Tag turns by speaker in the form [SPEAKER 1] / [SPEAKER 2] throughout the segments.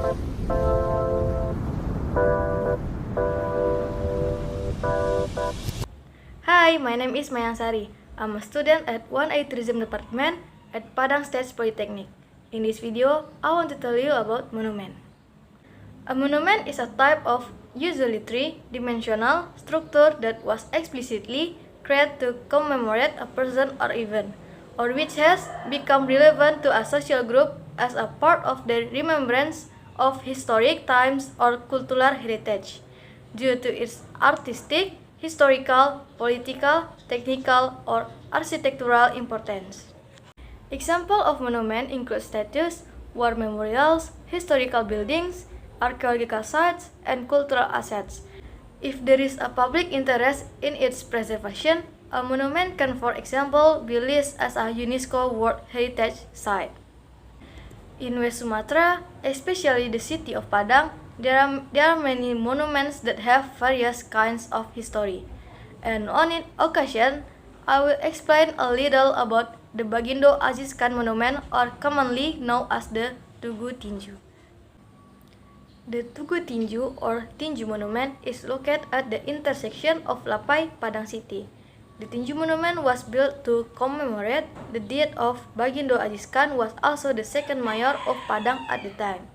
[SPEAKER 1] Hi, my name is Mayangsari. I'm a student at 1A Tourism Department at Padang State Polytechnic. In this video, I want to tell you about monument. A monument is a type of usually three-dimensional structure that was explicitly created to commemorate a person or event, or which has become relevant to a social group as a part of their remembrance of historic times or cultural heritage, due to its artistic, historical, political, technical, or architectural importance. Examples of monuments include statues, war memorials, historical buildings, archaeological sites, and cultural assets. If there is a public interest in its preservation, a monument can, for example, be listed as a UNESCO World Heritage Site. In West Sumatra, especially the city of Padang, there are many monuments that have various kinds of history. And on an occasion, I will explain a little about the Bagindo Aziz Khan Monument, or commonly known as the Tugu Tinju. The Tugu Tinju or Tinju Monument is located at the intersection of Lapai, Padang City. The Tinju Monument was built to commemorate the death of Bagindo Aziz Khan, who was also the second mayor of Padang at the time.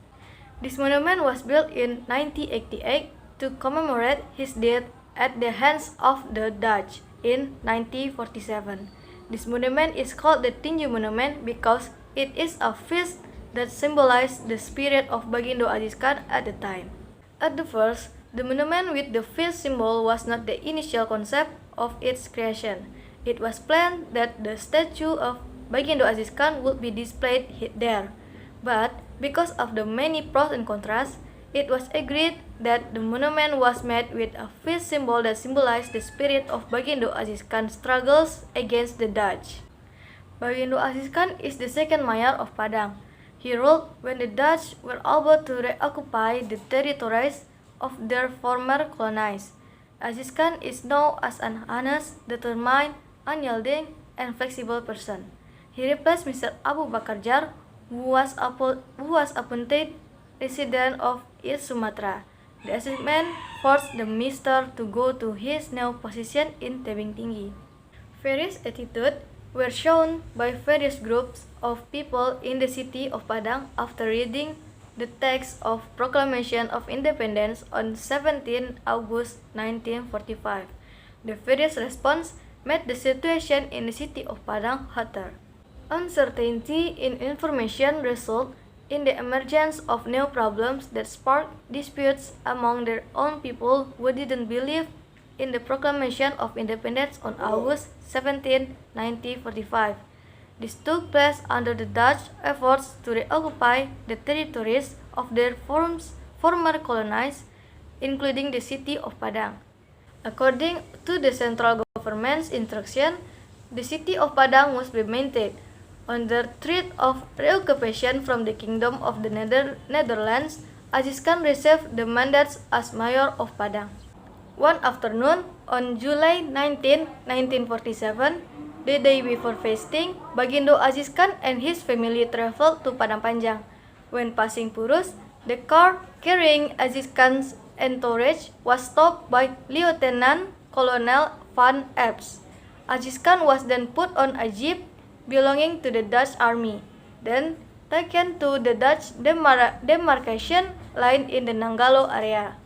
[SPEAKER 1] This monument was built in 1988 to commemorate his death at the hands of the Dutch in 1947. This monument is called the Tinju Monument because it is a feast that symbolizes the spirit of Bagindo Aziz Khan at the time. At the first, the monument with the feast symbol was not the initial concept of its creation. It was planned that the statue of Bagindo Aziz Khan would be displayed there, but because of the many pros and cons, it was agreed that the monument was made with a feast symbol that symbolized the spirit of Bagindo Aziz Khan's struggles against the Dutch. Bagindo Aziz Khan is the second mayor of Padang. He ruled when the Dutch were able to reoccupy the territories of their former colonies. Aziz Khan is known as an honest, determined, unyielding, and flexible person. He replaced Mr. Abu Bakar Jar, who was appointed resident of East Sumatra. The assignment forced the minister to go to his new position in Tebing Tinggi. Various attitudes were shown by various groups of people in the city of Padang after reading the text of Proclamation of Independence on 17 August 1945. The various responses made the situation in the city of Padang hotter. Uncertainty in information resulted in the emergence of new problems that sparked disputes among their own people who didn't believe in the Proclamation of Independence on August 17, 1945. This took place under the Dutch efforts to reoccupy the territories of their former colonies, including the city of Padang. According to the central government's instruction, the city of Padang must be maintained under threat of reoccupation from the Kingdom of the Netherlands. Aziz Khan received the mandate as mayor of Padang. One afternoon, on July 19, 1947, the day before feasting, Bagindo Aziz Khan and his family traveled to Padang Panjang. When passing Purus, the car carrying Aziz Khan's entourage was stopped by Lieutenant Colonel Van Epps. Aziz Khan was then put on a jeep belonging to the Dutch army, then taken to the Dutch demarcation line in the Nanggalo area.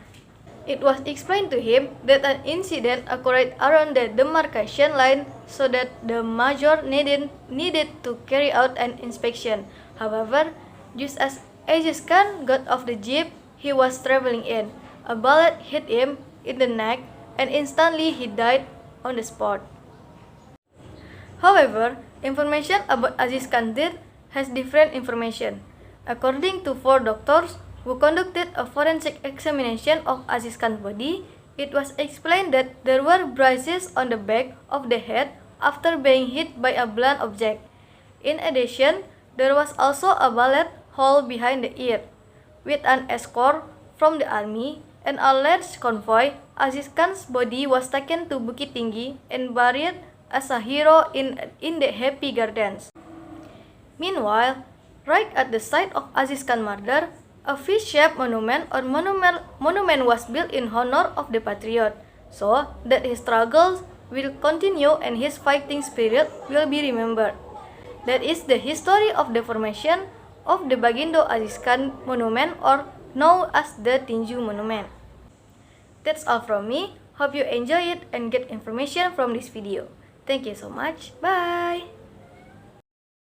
[SPEAKER 1] It was explained to him that an incident occurred around the demarcation line, so that the major needed to carry out an inspection. However, just as Aziz Khan got off the jeep he was traveling in, a bullet hit him in the neck and instantly he died on the spot. However, information about Aziz Khan's death has different information. According to 4 doctors who conducted a forensic examination of Aziz Khan's body, it was explained that there were bruises on the back of the head after being hit by a blunt object. In addition, there was also a bullet hole behind the ear. With an escort from the army and a large convoy, Aziz Khan's body was taken to Bukit Tinggi and buried as a hero in the Happy Gardens. Meanwhile, right at the site of Aziz Khan's murder, A V-shaped monument or monument was built in honor of the patriot, so that his struggles will continue and his fighting spirit will be remembered. That is the history of the formation of the Bagindo Aziz Khan Monument, or known as the Tinju Monument. That's all from me. Hope you enjoy it and get information from this video. Thank you so much. Bye!